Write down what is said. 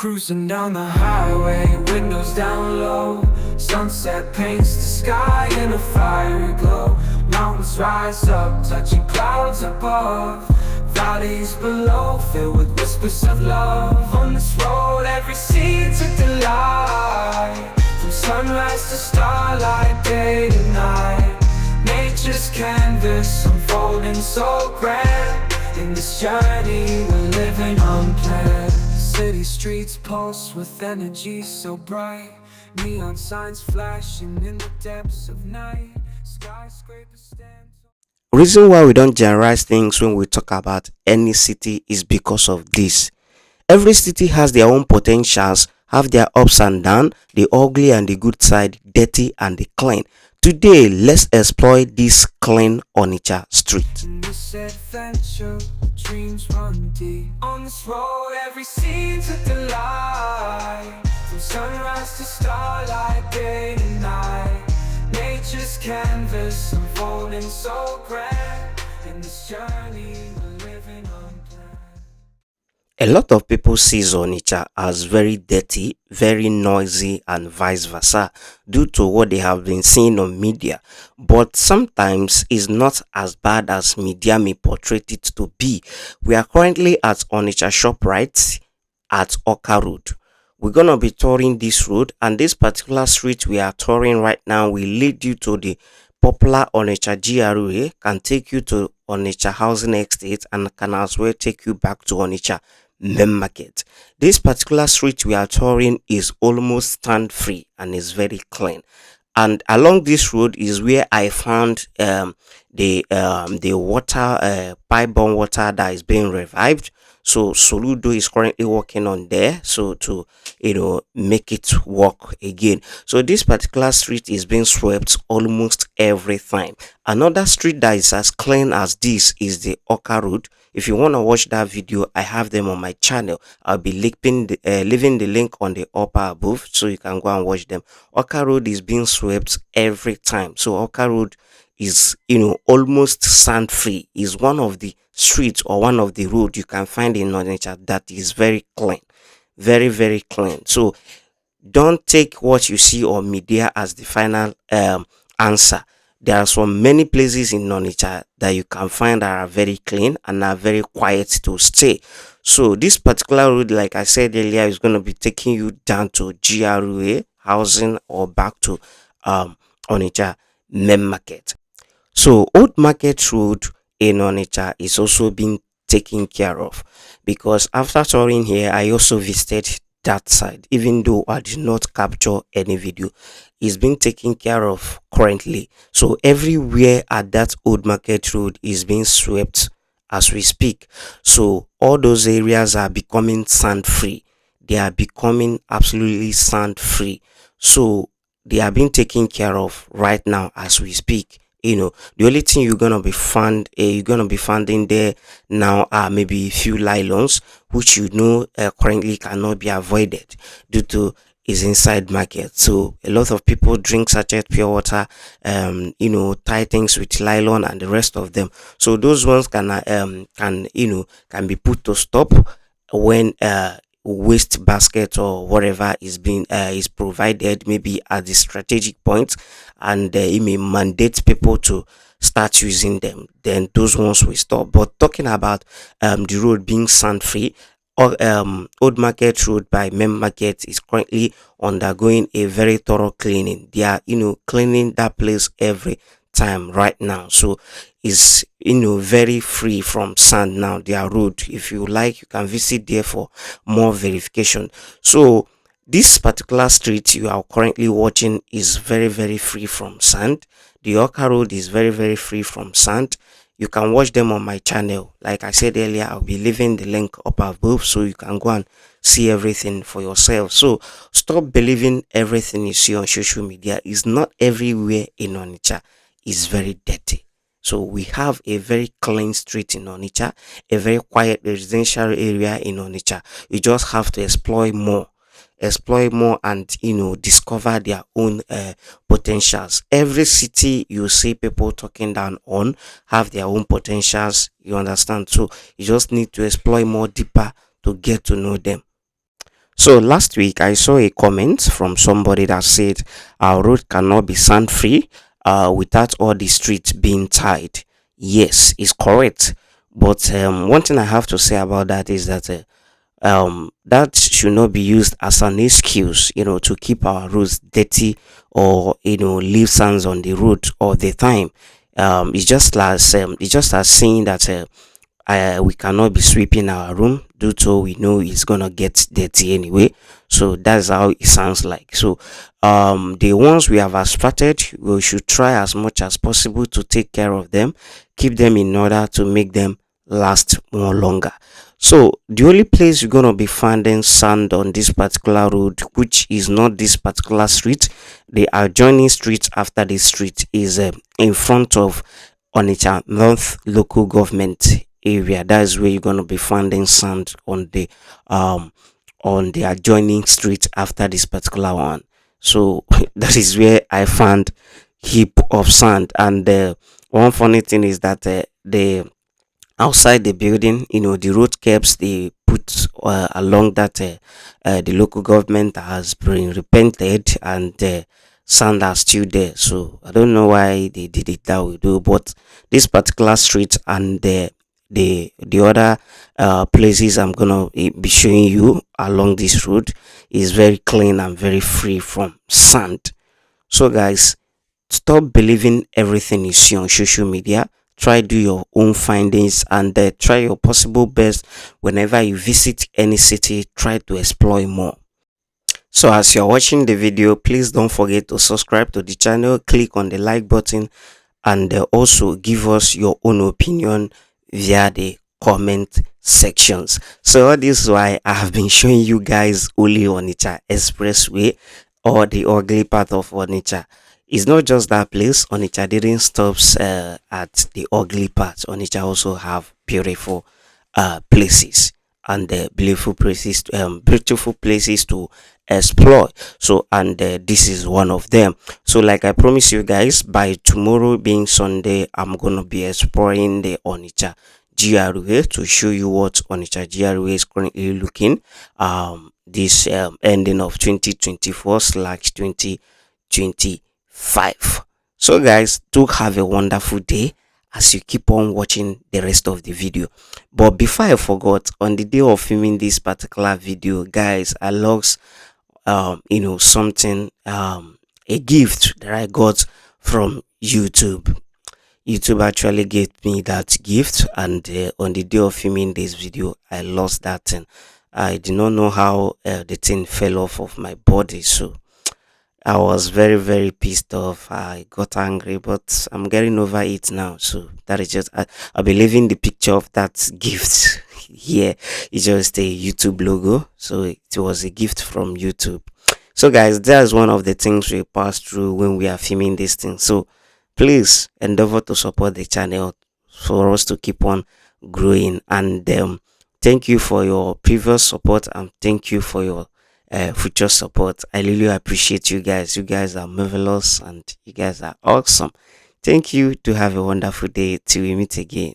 Cruising down the highway, windows down low. Sunset paints the sky in a fiery glow. Mountains rise up, touching clouds above. Valleys below, filled with whispers of love. On this road, every scene's a delight. From sunrise to starlight, day to night. Nature's canvas unfolding so grand. In this journey, we're living unplanned. City streets pulse with energy so bright. Neon signs flashing in the depths of night. Skyscrapers stand. Reason why we don't generalize things when we talk about any city is because of this. Every city has their own potentials, have their ups and downs, the ugly and the good side, dirty and the clean. Today, let's exploit this clean Onitsha street. In this adventure, dreams run deep. On this road, every scene's a delight. From sunrise to starlight, day to night. Nature's canvas unfolding so grand. In this journey, we're living unplanned. A lot of people see Onitsha as very dirty, very noisy and vice versa due to what they have been seeing on media. But sometimes it's not as bad as media may portray it to be. We are currently at Onitsha ShopRite at Oka Road. We're going to be touring this road, and this particular street we are touring right now will lead you to the popular Onitsha GRA, can take you to Onitsha Housing Estate, and can as well take you back to Onitsha main market. This particular street we are touring is almost stand free and is very clean, and along this road is where I found the water, pipe-borne water that is being revived. So Soludo is currently working on there, so to make it work again. So this particular street is being swept almost every time. Another street that is as clean as this is the Oka Road. If you want to watch that video, I have them on my channel. I'll be leaving the link on the upper above, so you can go and watch them. Oka Road is being swept every time. So Oka Road is almost sand free. Is one of the streets or one of the road you can find in Onitsha that is very clean, very very clean. So don't take what you see on media as the final answer. There are so many places in Onitsha that you can find that are very clean and are very quiet to stay. So this particular road, like I said earlier, is going to be taking you down to GRA housing or back to Onitsha main market. So Old Market Road in Onitsha is also being taken care of, because after touring here I also visited that side. Even though I did not capture any video, it's being taken care of currently. So everywhere at that Old Market Road is being swept as we speak. So all those areas are becoming sand free. They are becoming absolutely sand free. So they are being taken care of right now as we speak. The only thing you're gonna be finding there now are maybe a few nylons, which currently cannot be avoided due to is inside market. So a lot of people drink sachet pure water, tie things with nylon and the rest of them. So those ones can be put to stop when waste basket or whatever is being is provided, maybe at the strategic point, and it may mandate people to start using them. Then those ones will stop. But talking about the road being sand free, or Old Market Road by main market is currently undergoing a very thorough cleaning. They are cleaning that place every time right now. So is very free from sand now, their road. If you like, you can visit there for more verification. So this particular street you are currently watching is very very free from sand. The Oka Road is very very free from sand. You can watch them on my channel. Like I said earlier, I'll be leaving the link up above so you can go and see everything for yourself. So stop believing everything you see on social media. Is not everywhere in Onitsha is very dirty. So we have a very clean street in Onitsha, a very quiet residential area in Onitsha. You just have to explore more and discover their own potentials. Every city you see people talking down on have their own potentials, you understand. So you just need to explore more deeper to get to know them. So last week I saw a comment from somebody that said our road cannot be sand free without all the streets being tied. Yes, it's correct. But one thing I have to say about that is that that should not be used as an excuse, to keep our roads dirty, or leave sands on the road all the time. It's just as saying that we cannot be sweeping our room due to we know it's gonna get dirty anyway. So that's how it sounds like. So the ones we have extracted, we should try as much as possible to take care of them, keep them in order to make them last more longer. So the only place you're gonna be finding sand on this particular road, which is not this particular street, the adjoining street after this street is in front of Onitsha North local government area. That is where you're gonna be finding sand on the adjoining street after this particular one. So that is where I found heap of sand. And one funny thing is that the outside the building, the road caps they put along that the local government has been repented, and sand are still there. So I don't know why they did it that way though, but this particular street and the other places I'm gonna be showing you along this road is very clean and very free from sand. So guys, stop believing everything you see on social media. Try do your own findings, and try your possible best whenever you visit any city. Try to explore more. So as you're watching the video, please don't forget to subscribe to the channel, click on the like button, and also give us your own opinion via the comment sections. So all this is why I have been showing you guys only Onitsha Expressway, or the ugly part of Onitsha. It's not just that place. Onitsha didn't stops at the ugly part. Onitsha also have beautiful places, and beautiful places to explore. So, and this is one of them. So like I promise you guys, by tomorrow being Sunday, I'm gonna be exploring the Onitsha GRA to show you what Onitsha GRA is currently looking this ending of 2024/2025. So guys, do have a wonderful day as you keep on watching the rest of the video. But before I forgot, on the day of filming this particular video, guys, I lost something, a gift that I got from YouTube. YouTube actually gave me that gift, and on the day of filming this video, I lost that thing. I did not know how the thing fell off of my body, so I was very, very pissed off. I got angry, but I'm getting over it now. So that is just, I'll be leaving the picture of that gift here. It's just a YouTube logo. So it was a gift from YouTube. So guys, that's one of the things we pass through when we are filming this thing. So please endeavor to support the channel for us to keep on growing. And thank you for your previous support, and thank you for your future support. I really appreciate you guys. You guys are marvelous, and you guys are awesome. Thank you. To have a wonderful day till we meet again.